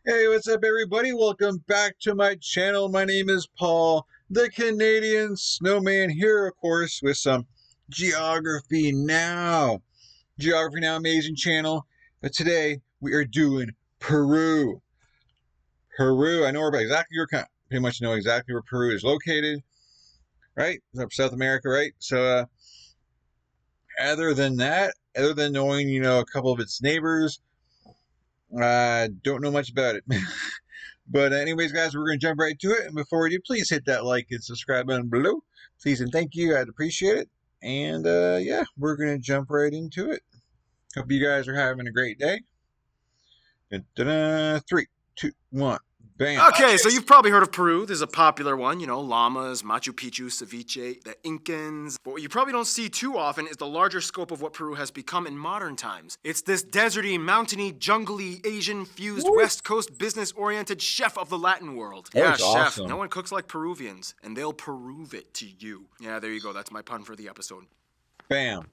Hey, what's up, everybody? Welcome back to my channel. My name is Paul, the Canadian Snowman, here, of course, with some Geography Now. Geography Now, amazing channel. But today, we are doing Peru. Peru, I know exactly where, pretty much know exactly where Peru is located, right? It's up South America, right? So, other than that, other than knowing, a couple of its neighbors, I don't know much about it. But anyways, guys, we're going to jump right to it. And before we do, please hit that like and subscribe button below. Please and thank you. I'd appreciate it. And yeah, we're going to jump right into it. Hope you guys are having a great day. Da-da-da. 3, 2, 1. Bam. Okay, so you've probably heard of Peru. This is a popular one, llamas, Machu Picchu, ceviche, the Incans. But what you probably don't see too often is the larger scope of what Peru has become in modern times. It's this deserty, mountainy, jungly, Asian-fused, West Coast, business-oriented chef of the Latin world. That Yeah, was chef. awesome. No one cooks like Peruvians, and they'll prove it to you. Yeah, there you go. That's my pun for the episode. Bam.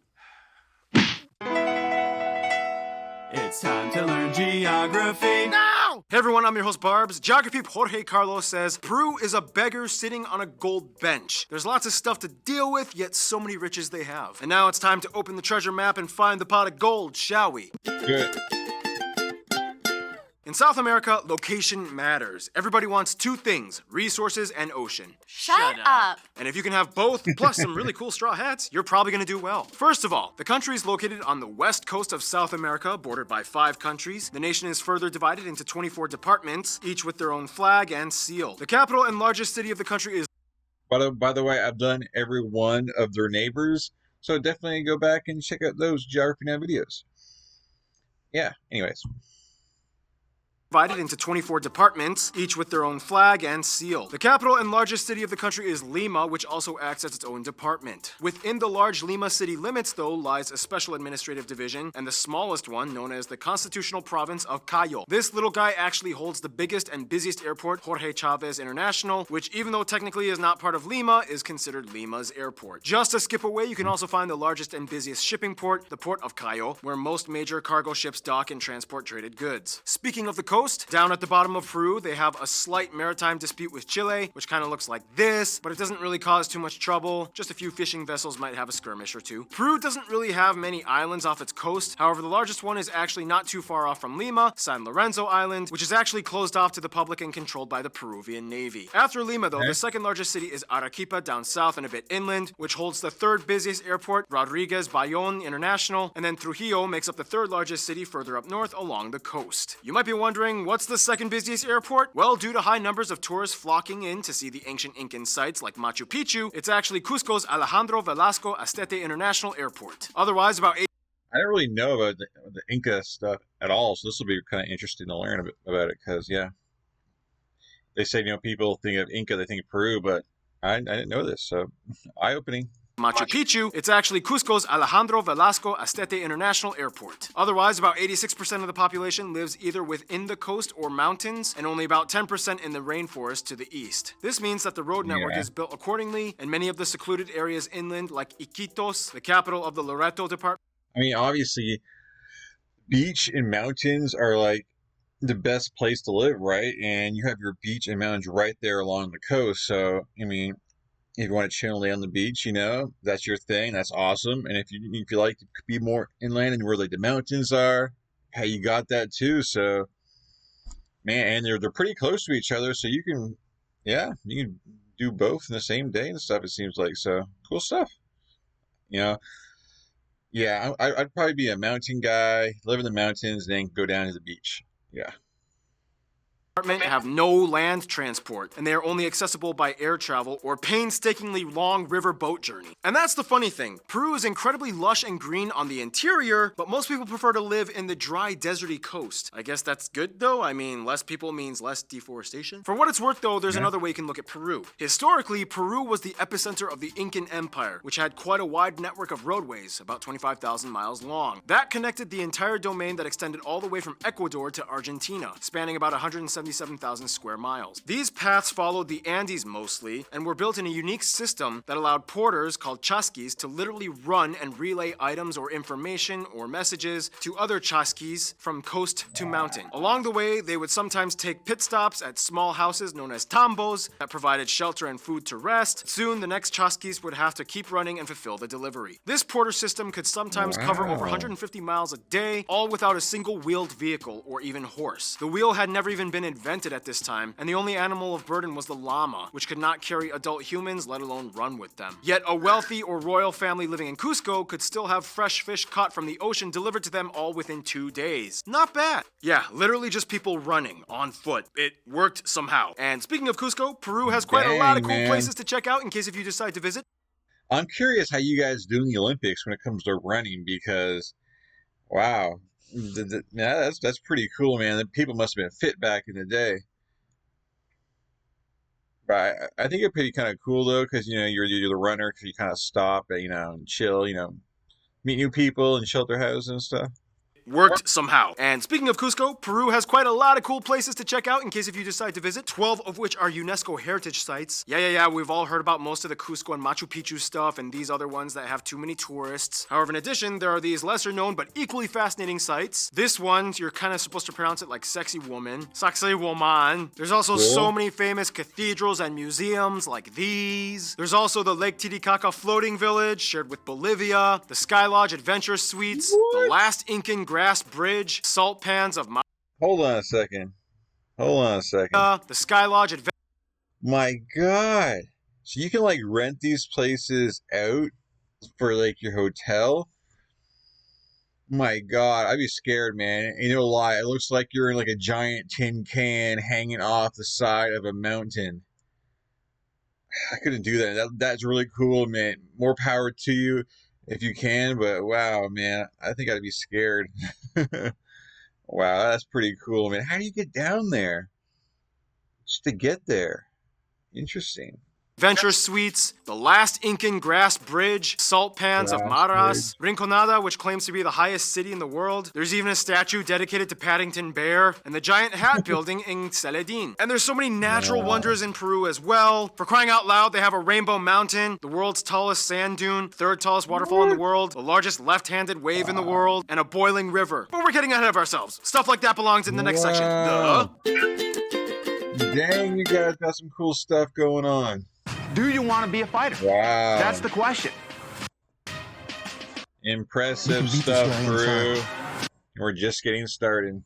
It's time to learn geography now! Hey everyone, I'm your host Barbs. Geography Jorge Carlos says, Peru is a beggar sitting on a gold bench. There's lots of stuff to deal with, yet so many riches they have. And now it's time to open the treasure map and find the pot of gold, shall we? Good. In South America, location matters. Everybody wants two things, resources and ocean. Shut up. And if you can have both, plus some really cool straw hats, you're probably gonna do well. First of all, the country is located on the west coast of South America, bordered by 5 countries. The nation is further divided into 24 departments, each with their own flag and seal. The capital and largest city of the country is... By the way, I've done every one of their neighbors. So definitely go back and check out those Geography Now videos. Yeah, anyways. Divided into 24 departments, each with their own flag and seal. The capital and largest city of the country is Lima, which also acts as its own department. Within the large Lima city limits, though, lies a special administrative division, and the smallest one, known as the constitutional province of Cayo. This little guy actually holds the biggest and busiest airport, Jorge Chavez International, which, even though technically is not part of Lima, is considered Lima's airport. Just a skip away, you can also find the largest and busiest shipping port, the port of Cayo, where most major cargo ships dock and transport traded goods. Speaking of the coast, down at the bottom of Peru, they have a slight maritime dispute with Chile, which kind of looks like this, but it doesn't really cause too much trouble. Just a few fishing vessels might have a skirmish or two. Peru doesn't really have many islands off its coast. However, the largest one is actually not too far off from Lima, San Lorenzo Island, which is actually closed off to the public and controlled by the Peruvian Navy. After Lima, though, the second largest city is Arequipa down south and a bit inland, which holds the third busiest airport, Rodriguez Bayonne International, and then Trujillo makes up the third largest city further up north along the coast. You might be wondering, what's the second busiest airport? Well, due to high numbers of tourists flocking in to see the ancient Incan sites like Machu Picchu, it's actually Cusco's Alejandro Velasco Astete International Airport. Otherwise, about 8 I don't really know about the Inca stuff at all, so this will be kind of interesting to learn a bit about it, because, yeah. They say, people think of Inca, they think of Peru, but I didn't know this, so eye-opening. Machu Picchu, it's actually Cusco's Alejandro Velasco Astete International Airport. Otherwise, about 86% of the population lives either within the coast or mountains, and only about 10% in the rainforest to the east. This means that the road network is built accordingly, and many of the secluded areas inland, like Iquitos, the capital of the Loreto department. I mean, obviously, beach and mountains are like the best place to live, right? And you have your beach and mountains right there along the coast. So, I mean, if you want to chill on the beach, that's your thing. That's awesome. And if you like to be more inland and where like the mountains are, hey, you got that too. So, man, and they're pretty close to each other, so you can do both in the same day and stuff. It seems like, so cool stuff. Yeah, I'd probably be a mountain guy, live in the mountains, then go down to the beach. Yeah. Have no land transport, and they are only accessible by air travel or painstakingly long river boat journey. And that's the funny thing. Peru is incredibly lush and green on the interior, but most people prefer to live in the dry, deserty coast. I guess that's good though. I mean, less people means less deforestation. For what it's worth though, there's another way you can look at Peru. Historically, Peru was the epicenter of the Incan Empire, which had quite a wide network of roadways, about 25,000 miles long. That connected the entire domain that extended all the way from Ecuador to Argentina, spanning about 170 177,000 square miles. These paths followed the Andes mostly and were built in a unique system that allowed porters called chasquis to literally run and relay items or information or messages to other chasquis from coast to mountain. Along the way, they would sometimes take pit stops at small houses known as tambos that provided shelter and food to rest. Soon, the next chasquis would have to keep running and fulfill the delivery. This porter system could sometimes cover over 150 miles a day, all without a single wheeled vehicle or even horse. The wheel had never even been invented at this time, and the only animal of burden was the llama, which could not carry adult humans, let alone run with them. Yet a wealthy or royal family living in Cusco could still have fresh fish caught from the ocean delivered to them all within 2 days. Not bad. Yeah, literally just people running on foot. It worked somehow. And speaking of Cusco, Peru has quite a lot of cool places to check out in case if you decide to visit. I'm curious how you guys do in the Olympics when it comes to running because, wow, yeah, that's pretty cool, man. The people must have been fit back in the day. But I think it'd be kind of cool though, because you're the runner, because you kind of stop and and chill, meet new people and shelter houses and stuff. Worked somehow. And speaking of Cusco, Peru has quite a lot of cool places to check out in case if you decide to visit, 12 of which are UNESCO heritage sites. Yeah, we've all heard about most of the Cusco and Machu Picchu stuff and these other ones that have too many tourists. However, in addition, there are these lesser known but equally fascinating sites. This one, you're kind of supposed to pronounce it like sexy woman. Sexy woman. There's also so many famous cathedrals and museums like these. There's also the Lake Titicaca floating village shared with Bolivia, the Sky Lodge Adventure Suites, the last Incan grass bridge, salt pans of Hold on a second. the Sky Lodge Adventure. My God. So you can rent these places out for your hotel? My God, I'd be scared, man. Ain't no lie. It looks like you're in a giant tin can hanging off the side of a mountain. I couldn't do that. That's really cool, man. More power to you if you can, but wow, man, I think I'd be scared. Wow, that's pretty cool, man. How do you get down there? Just to get there. Interesting. Adventure Suites, the last Incan grass bridge, salt pans of Maras, Rinconada, which claims to be the highest city in the world. There's even a statue dedicated to Paddington Bear, and the giant hat building in Celedin. And there's so many natural wonders in Peru as well. For crying out loud, they have a Rainbow Mountain, the world's tallest sand dune, third tallest waterfall in the world, the largest left-handed wave in the world, and a boiling river. But we're getting ahead of ourselves. Stuff like that belongs in the next section. Duh. Dang, you guys got some cool stuff going on. Do you want to be a fighter? Wow. That's the question. Impressive stuff, Peru. We're just getting started.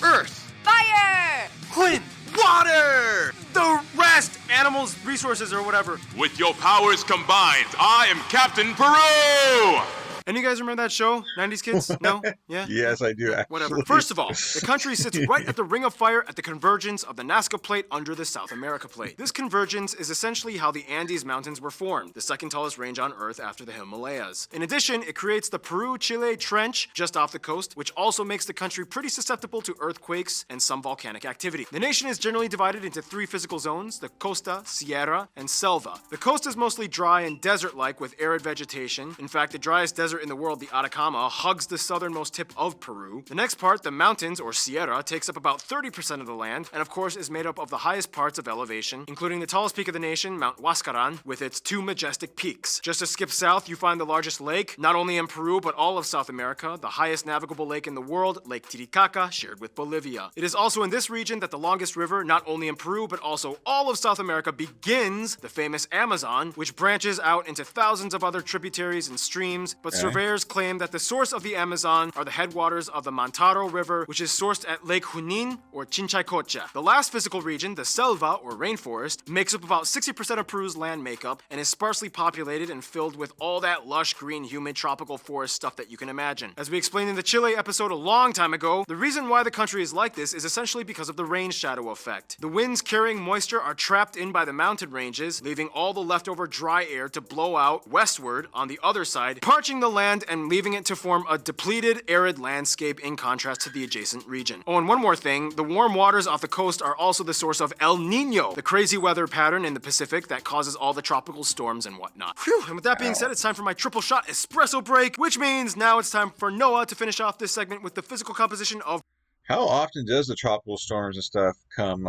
Earth. Fire! Wind. Water. The rest. Animals, resources, or whatever. With your powers combined, I am Captain Peru! And you guys remember that show? 90s kids? No? Yeah? Yes, I do, actually. Whatever. First of all, the country sits right at the Ring of Fire at the convergence of the Nazca Plate under the South America Plate. This convergence is essentially how the Andes Mountains were formed, the second tallest range on Earth after the Himalayas. In addition, it creates the Peru-Chile Trench just off the coast, which also makes the country pretty susceptible to earthquakes and some volcanic activity. The nation is generally divided into 3 physical zones, the Costa, Sierra, and Selva. The coast is mostly dry and desert-like with arid vegetation. In fact, the driest desert in the world, the Atacama, hugs the southernmost tip of Peru. The next part, the mountains, or Sierra, takes up about 30% of the land, and of course is made up of the highest parts of elevation, including the tallest peak of the nation, Mount Huascaran, with its 2 majestic peaks. Just to skip south, you find the largest lake, not only in Peru, but all of South America, the highest navigable lake in the world, Lake Titicaca, shared with Bolivia. It is also in this region that the longest river, not only in Peru, but also all of South America, begins, the famous Amazon, which branches out into thousands of other tributaries and streams, but surveyors claim that the source of the Amazon are the headwaters of the Mantaro River, which is sourced at Lake Junin or Chinchaycocha. The last physical region, the Selva or rainforest, makes up about 60% of Peru's land makeup and is sparsely populated and filled with all that lush, green, humid, tropical forest stuff that you can imagine. As we explained in the Chile episode a long time ago, the reason why the country is like this is essentially because of the rain shadow effect. The winds carrying moisture are trapped in by the mountain ranges, leaving all the leftover dry air to blow out westward on the other side, parching the land and leaving it to form a depleted, arid landscape in contrast to the adjacent region. Oh, and one more thing, the warm waters off the coast are also the source of El Nino, the crazy weather pattern in the Pacific that causes all the tropical storms and whatnot. Phew, and with that being said, it's time for my triple shot espresso break, which means now it's time for Noah to finish off this segment with the physical composition of How often does the tropical storms and stuff come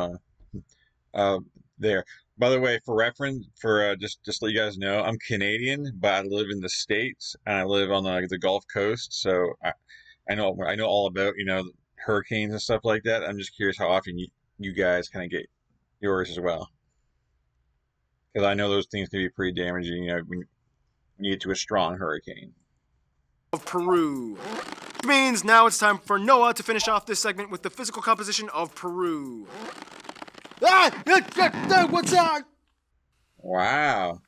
uh, there? By the way, for reference, for just to let you guys know, I'm Canadian, but I live in the States and I live on the Gulf Coast, so I know all about hurricanes and stuff like that. I'm just curious how often you guys kind of get yours as well, because I know those things can be pretty damaging. When you get to a strong hurricane. Of Peru. Which means now it's time for Noah to finish off this segment with the physical composition of Peru. What's up? Wow.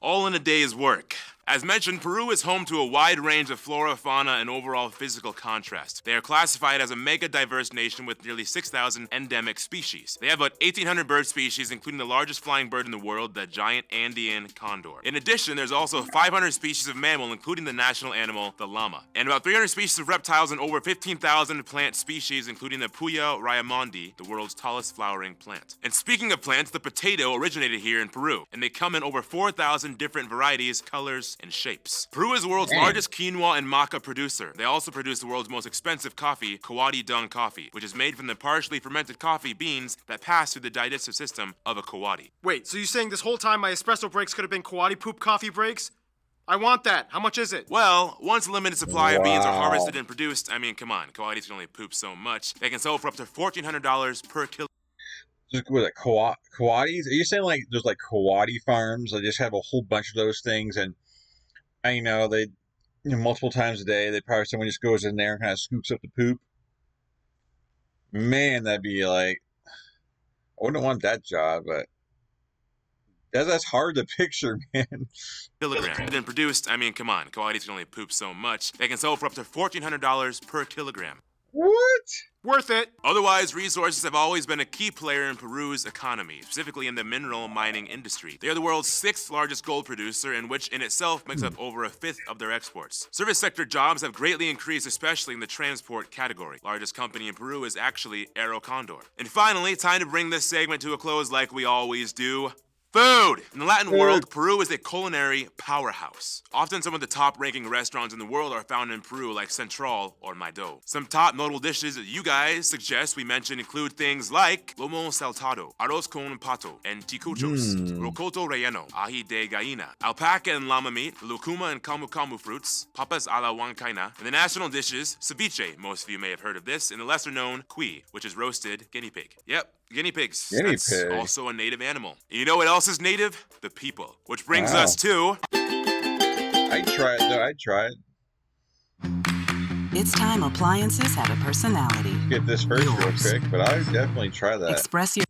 All in a day's work. As mentioned, Peru is home to a wide range of flora, fauna, and overall physical contrast. They are classified as a mega-diverse nation with nearly 6,000 endemic species. They have about 1,800 bird species, including the largest flying bird in the world, the giant Andean condor. In addition, there's also 500 species of mammal, including the national animal, the llama, and about 300 species of reptiles and over 15,000 plant species, including the Puya Rayamundi, the world's tallest flowering plant. And speaking of plants, the potato originated here in Peru, and they come in over 4,000 different varieties, colors, and shapes. Peru is the world's largest quinoa and maca producer. They also produce the world's most expensive coffee, Coati Dung coffee, which is made from the partially fermented coffee beans that pass through the digestive system of a coati. Wait, so you're saying this whole time my espresso breaks could have been Coati poop coffee breaks? I want that. How much is it? Well, once a limited supply of beans are Wow. harvested and produced, I mean, come on, coatis can only poop so much. They can sell for up to $1,400 per kilo. Just with coatis? Are you saying like there's like coati farms? They just have a whole bunch of those things, and they multiple times a day. They probably someone just goes in there and kind of scoops up the poop. Man, that'd be like I wouldn't want that job, but that's hard to picture, man. Kilogram. Then produced, I mean, come on, coatis can only poop so much. They can sell for up to $1,400 per kilogram. What? Worth it. Otherwise, resources have always been a key player in Peru's economy, specifically in the mineral mining industry. They are the world's 6th largest gold producer, and which in itself makes up over a 5th of their exports. Service sector jobs have greatly increased, especially in the transport category. Largest company in Peru is actually Aero Condor. And finally, time to bring this segment to a close like we always do. Food! In the Latin world, Peru is a culinary powerhouse. Often some of the top-ranking restaurants in the world are found in Peru, like Central or Maido. Some top notable dishes that you guys suggest we mention include things like lomo saltado, arroz con pato, and ticuchos, rocoto relleno, ají de gallina, alpaca and llama meat, lucuma and camu camu fruits, papas a la huancaina, and the national dishes, ceviche, most of you may have heard of this, and the lesser-known cuy, which is roasted guinea pig. Yep. Guinea pigs. That's also a native animal. You know what else is native? The people. Which brings us to... I'd try it, though. I'd try it. It's time appliances have a personality. Get this first real Yours. quick, but I would definitely try that. Express your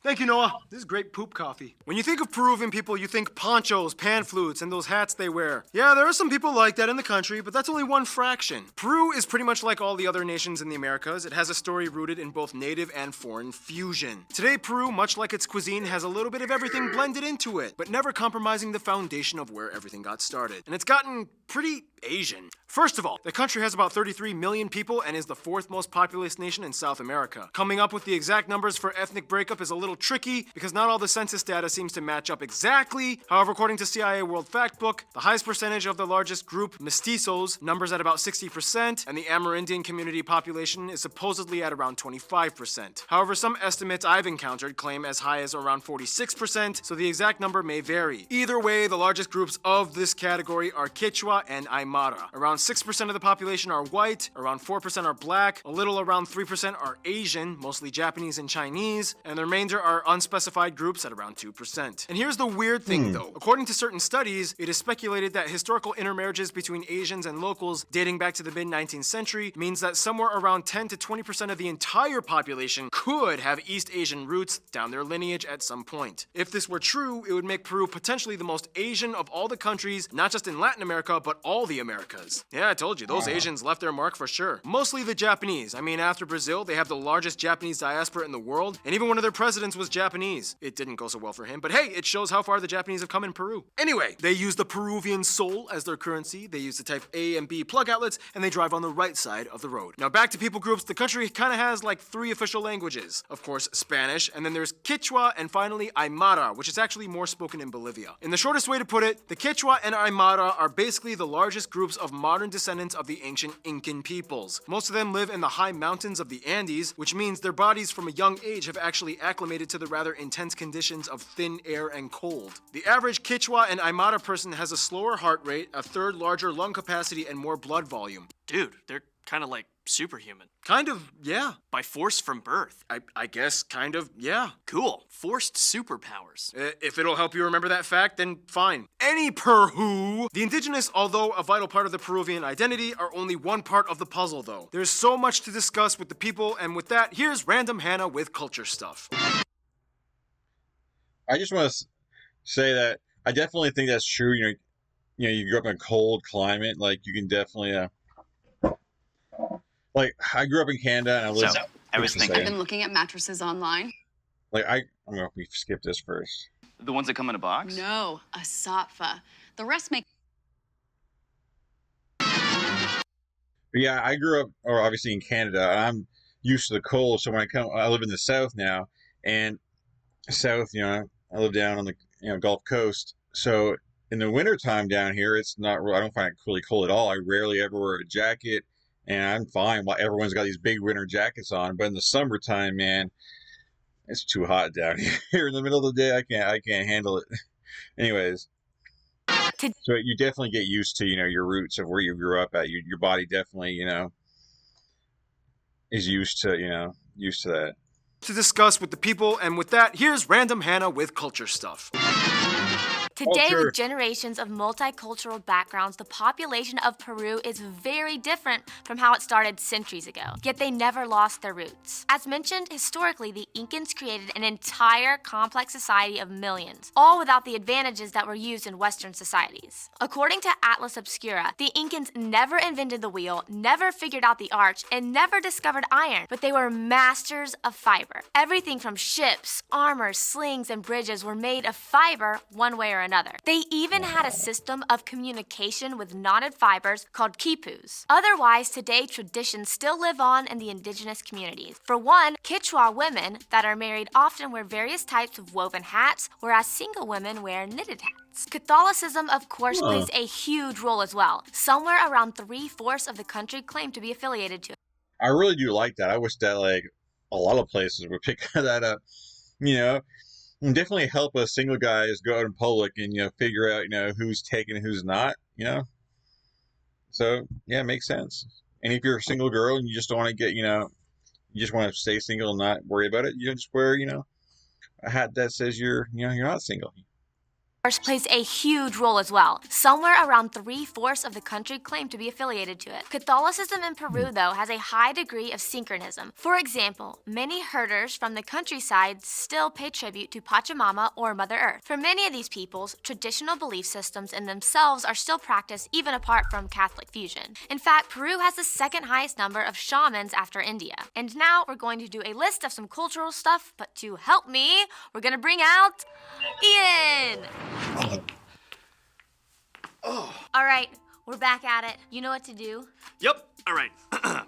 Thank you, Noah. This is great poop coffee. When you think of Peruvian people, you think ponchos, pan flutes, and those hats they wear. Yeah, there are some people like that in the country, but that's only one fraction. Peru is pretty much like all the other nations in the Americas. It has a story rooted in both native and foreign fusion. Today, Peru, much like its cuisine, has a little bit of everything blended into it, but never compromising the foundation of where everything got started. And it's gotten pretty Asian. First of all, the country has about 33 million people and is the 4th most populous nation in South America. Coming up with the exact numbers for ethnic breakup is a little tricky because not all the census data seems to match up exactly. However, according to CIA World Factbook, the highest percentage of the largest group, mestizos, numbers at about 60%, and the Amerindian community population is supposedly at around 25%. However, some estimates I've encountered claim as high as around 46%, so the exact number may vary. Either way, the largest groups of this category are Quechua and Aymara. Around 6% of the population are white, around 4% are black, a little around 3% are Asian, mostly Japanese and Chinese, and the remainder are unspecified groups at around 2%. And here's the weird thing though. According to certain studies, it is speculated that historical intermarriages between Asians and locals dating back to the mid-19th century means that somewhere around 10 to 20% of the entire population could have East Asian roots down their lineage at some point. If this were true, it would make Peru potentially the most Asian of all the countries, not just in Latin America, but all the Americas. Yeah, I told you, those Asians left their mark for sure. Mostly the Japanese. I mean, after Brazil, they have the largest Japanese diaspora in the world, and even one of their presidents was Japanese. It didn't go so well for him, but hey, it shows how far the Japanese have come in Peru. Anyway, they use the Peruvian sol as their currency, they use the type A and B plug outlets, and they drive on the right side of the road. Now back to people groups, the country kind of has like 3 official languages. Of course, Spanish, and then there's Quechua, and finally Aymara, which is actually more spoken in Bolivia. In the shortest way to put it, the Quechua and Aymara are basically the largest groups of modern descendants of the ancient Incan peoples. Most of them live in the high mountains of the Andes, which means their bodies from a young age have actually acclimated to the rather intense conditions of thin air and cold. The average Quechua and Aymara person has a slower heart rate, a third larger lung capacity, and more blood volume. Dude, they're kind of like superhuman. Kind of, yeah. By force from birth. I guess, kind of, yeah. Cool. Forced superpowers. If it'll help you remember that fact, then fine. Any Peru! The indigenous, although a vital part of the Peruvian identity, are only one part of the puzzle, though. There's so much to discuss with the people, and with that, here's Random Hannah with culture stuff. I just want to say that I definitely think that's true. You grew up in a cold climate, like you can definitely like I grew up in Canada and I lived. So, I was thinking. I've been looking at mattresses online. Like I'm gonna skip this first. The ones that come in a box? No, a satva. The rest make. But yeah, I grew up, or obviously in Canada, and I'm used to the cold. So when I live in the South now, and South, I live down on the Gulf Coast. So in the wintertime down here, it's not. I don't find it really cold at all. I rarely ever wear a jacket. And I'm fine while everyone's got these big winter jackets on. But in the summertime, man, it's too hot down here in the middle of the day. I can't handle it. Anyways, so you definitely get used to your roots of where you grew up at. Your body definitely is used to that. To discuss with the people, and with that, here's Random Hannah with culture stuff. Today, with generations of multicultural backgrounds, the population of Peru is very different from how it started centuries ago, yet they never lost their roots. As mentioned, historically, the Incans created an entire complex society of millions, all without the advantages that were used in Western societies. According to Atlas Obscura, the Incans never invented the wheel, never figured out the arch, and never discovered iron, but they were masters of fiber. Everything from ships, armor, slings, and bridges were made of fiber one way or another. They even had a system of communication with knotted fibers called quipus. Otherwise, today traditions still live on in the indigenous communities. For one, Quechua women that are married often wear various types of woven hats, whereas single women wear knitted hats. Catholicism, of course, plays a huge role as well. Somewhere around 3/4 of the country claim to be affiliated to it. I really do like that. I wish that a lot of places would pick that up. And definitely help us single guys go out in public and figure out who's taken and who's not. So yeah, it makes sense. And if you're a single girl and you just don't want to get you just want to stay single and not worry about it, you just wear a hat that says you're not single. Plays a huge role as well. Somewhere around 3/4 of the country claim to be affiliated to it. Catholicism in Peru, though, has a high degree of synchronism. For example, many herders from the countryside still pay tribute to Pachamama or Mother Earth. For many of these peoples, traditional belief systems in themselves are still practiced even apart from Catholic fusion. In fact, Peru has the second highest number of shamans after India. And now we're going to do a list of some cultural stuff, but to help me, we're going to bring out Ian! All right, we're back at it. You know what to do? Yep. All right. Ah,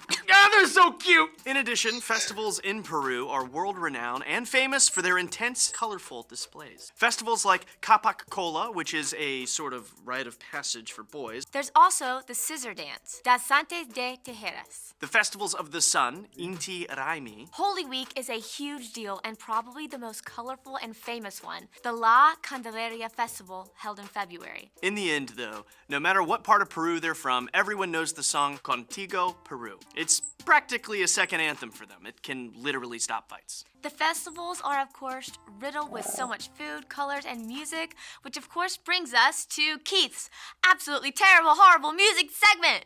they're so cute! In addition, festivals in Peru are world-renowned and famous for their intense, colorful displays. Festivals like Capac Cola, which is a sort of rite of passage for boys. There's also the scissor dance, Danzantes de Tijeras. The festivals of the sun, Inti Raimi. Holy Week is a huge deal and probably the most colorful and famous one, the La Candelaria Festival held in February. In the end, though, no matter what part of Peru they're from, everyone knows the song Contigo, Peru. It's practically a second anthem for them. It can literally stop fights. The festivals are, of course, riddled with so much food, colors, and music, which of course brings us to Keith's absolutely terrible, horrible music segment.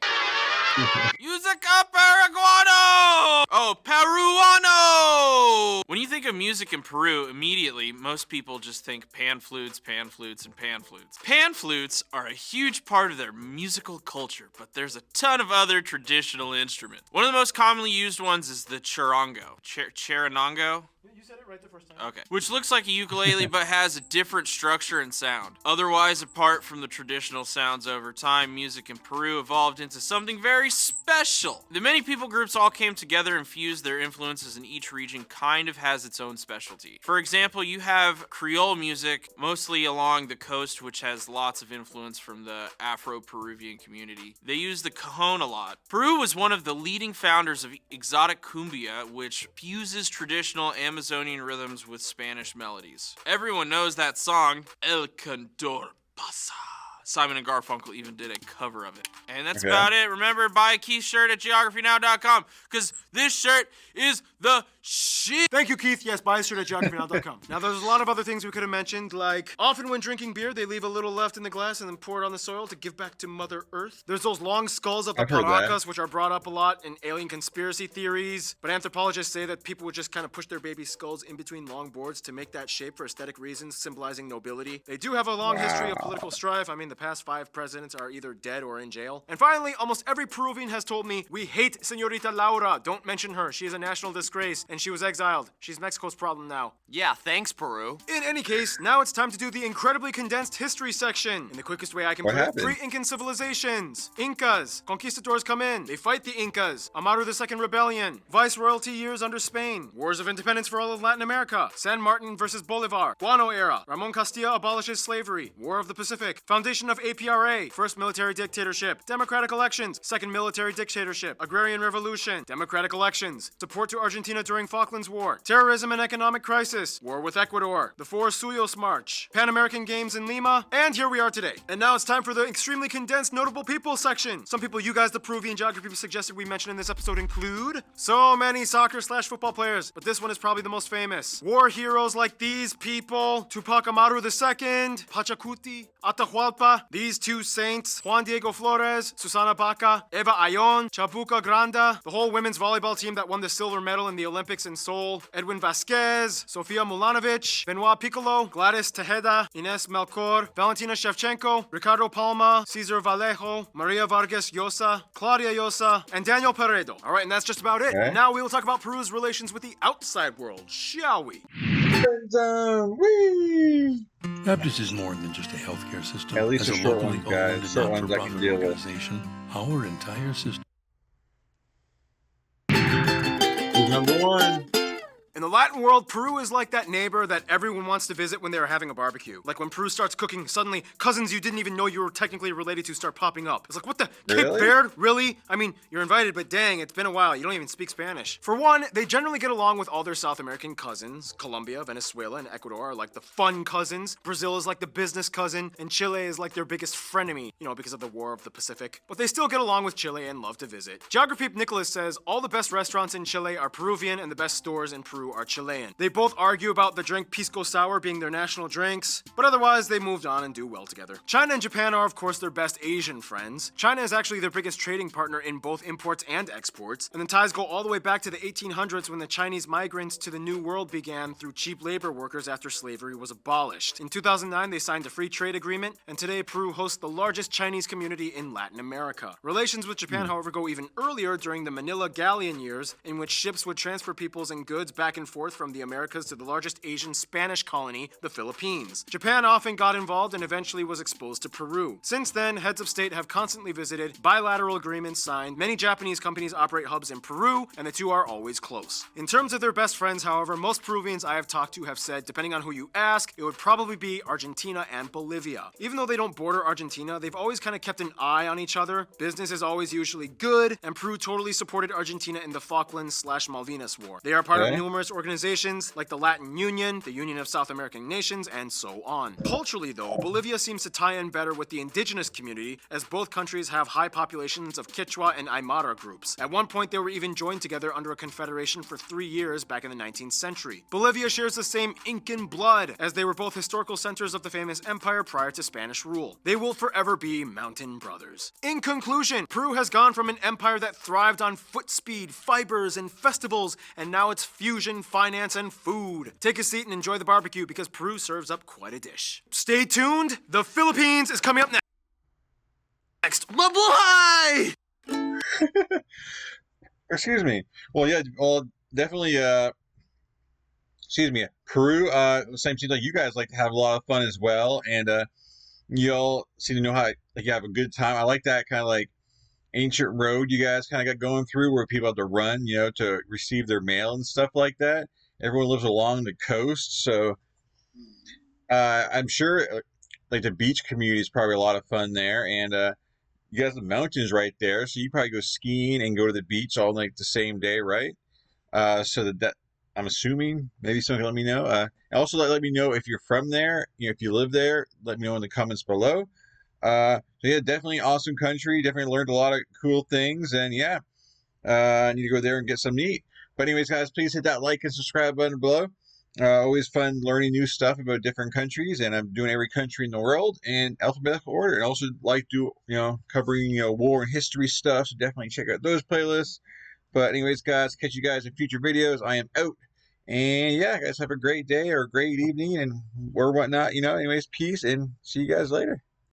Musica Peruano! Oh, Peruano! When you think of music in Peru, immediately, most people just think pan flutes, and pan flutes. Pan flutes are a huge part of their music musical culture, but there's a ton of other traditional instruments. One of the most commonly used ones is the charango. Charango? You said it right the first time. Okay. Which looks like a ukulele but has a different structure and sound. Otherwise, apart from the traditional sounds over time, music in Peru evolved into something very special. The many people groups all came together and fused their influences, and each region kind of has its own specialty. For example, you have Creole music, mostly along the coast, which has lots of influence from the Afro-Peruvian community. They use the cajon a lot. Peru was one of the leading founders of exotic cumbia, which fuses traditional Amazonian rhythms with Spanish melodies. Everyone knows that song, El Condor Pasa. Simon and Garfunkel even did a cover of it. And that's about it. Remember, buy a Keith shirt at geographynow.com, because this shirt is the shit. Thank you, Keith. Yes, buy a shirt at geographynow.com. Now, there's a lot of other things we could have mentioned, like often when drinking beer, they leave a little left in the glass and then pour it on the soil to give back to Mother Earth. There's those long skulls of the paracas, which are brought up a lot in alien conspiracy theories. But anthropologists say that people would just kind of push their baby skulls in between long boards to make that shape for aesthetic reasons, symbolizing nobility. They do have a long history of political strife. I mean, the past 5 presidents are either dead or in jail. And finally, almost every Peruvian has told me, we hate Señorita Laura. Don't mention her. She is a national disgrace, and she was exiled. She's Mexico's problem now. Yeah, thanks, Peru. In any case, now it's time to do the incredibly condensed history section. In the quickest way I can put it, 3 Incan civilizations. Incas. Conquistadors come in. They fight the Incas. Amaru II Rebellion. Viceroyalty years under Spain. Wars of independence for all of Latin America. San Martin versus Bolivar. Guano era. Ramon Castilla abolishes slavery. War of the Pacific. Foundation of APRA. First military dictatorship. Democratic elections. Second military dictatorship. Agrarian revolution. Democratic elections. Support to Argentina during Falklands War. Terrorism and economic crisis. War with Ecuador. The Four Suyos March. Pan American Games in Lima. And here we are today. And now it's time for the extremely condensed notable people section. Some people you guys, the Peruvian geography people, suggested we mention in this episode include so many soccer/football players, but this one is probably the most famous. War heroes like these people: Tupac Amaru II, Pachacuti, Atahualpa, these 2 saints, Juan Diego Flores, Susana Baca, Eva Ayon, Chabuca Granda, the whole women's volleyball team that won the silver medal in the Olympics in Seoul, Edwin Vasquez, Sofia Mulanovic, Benoit Piccolo, Gladys Tejeda, Ines Melchor, Valentina Shevchenko, Ricardo Palma, Cesar Vallejo, Maria Vargas Llosa, Claudia Llosa, and Daniel Peredo. All right, and that's just about it. Okay. Now we will talk about Peru's relations with the outside world, shall we? Baptist is more than just a healthcare system. At least as the a short locally ones, guys. owned and Short ones I can not-for-profit deal with. organization, our entire system. Number 1. In the Latin world, Peru is like that neighbor that everyone wants to visit when they're having a barbecue. Like when Peru starts cooking, suddenly cousins you didn't even know you were technically related to start popping up. It's like, what the? Cape Verde? Really? I mean, you're invited, but dang, it's been a while. You don't even speak Spanish. For one, they generally get along with all their South American cousins. Colombia, Venezuela, and Ecuador are like the fun cousins. Brazil is like the business cousin. And Chile is like their biggest frenemy, because of the War of the Pacific. But they still get along with Chile and love to visit. Geography Nicholas says all the best restaurants in Chile are Peruvian and the best stores in Peru are Chilean. They both argue about the drink pisco sour being their national drinks, but otherwise they moved on and do well together. China and Japan are of course their best Asian friends. China is actually their biggest trading partner in both imports and exports, and the ties go all the way back to the 1800s when the Chinese migrants to the New World began through cheap labor workers after slavery was abolished. In 2009 they signed a free trade agreement, and today Peru hosts the largest Chinese community in Latin America. Relations with Japan, however, go even earlier during the Manila Galleon years, in which ships would transfer peoples and goods back and forth from the Americas to the largest Asian Spanish colony, the Philippines. Japan often got involved and eventually was exposed to Peru. Since then, heads of state have constantly visited, bilateral agreements signed, many Japanese companies operate hubs in Peru, and the two are always close. In terms of their best friends, however, most Peruvians I have talked to have said, depending on who you ask, it would probably be Argentina and Bolivia. Even though they don't border Argentina, they've always kind of kept an eye on each other. Business is always usually good, and Peru totally supported Argentina in the Falklands/Malvinas War. They are part of numerous organizations like the Latin Union, the Union of South American Nations, and so on. Culturally, though, Bolivia seems to tie in better with the indigenous community, as both countries have high populations of Quechua and Aymara groups. At one point, they were even joined together under a confederation for 3 years back in the 19th century. Bolivia shares the same Incan blood, as they were both historical centers of the famous empire prior to Spanish rule. They will forever be mountain brothers. In conclusion, Peru has gone from an empire that thrived on foot speed, fibers, and festivals, and now it's fusion, finance, and food. Take a seat and enjoy the barbecue because Peru serves up quite a dish. Stay tuned, the Philippines is coming up next. Next, Mabuhay! Excuse me. Well, yeah, well, definitely, excuse me, Peru, same seems like you guys like to have a lot of fun as well, and, y'all seem to know how, like, you have a good time. I like that kind of, like, ancient road you guys kind of got going through where people have to run, to receive their mail and stuff like that. Everyone lives along the coast, so, I'm sure, like, the beach community is probably a lot of fun there, and, you guys have the mountains right there, so you probably go skiing and go to the beach all like the same day, right? So that I'm assuming maybe someone can let me know. Also let me know if you're from there, if you live there. Let me know in the comments below. So yeah, definitely awesome country. Definitely learned a lot of cool things, and yeah, I need to go there and get some to eat. But anyways, guys, please hit that like and subscribe button below. Always fun learning new stuff about different countries, and I'm doing every country in the world in alphabetical order. And also like to, covering, war and history stuff, so definitely check out those playlists. But anyways, guys, catch you guys in future videos. I am out. And yeah, guys, have a great day or a great evening or whatnot, Anyways, peace and see you guys later.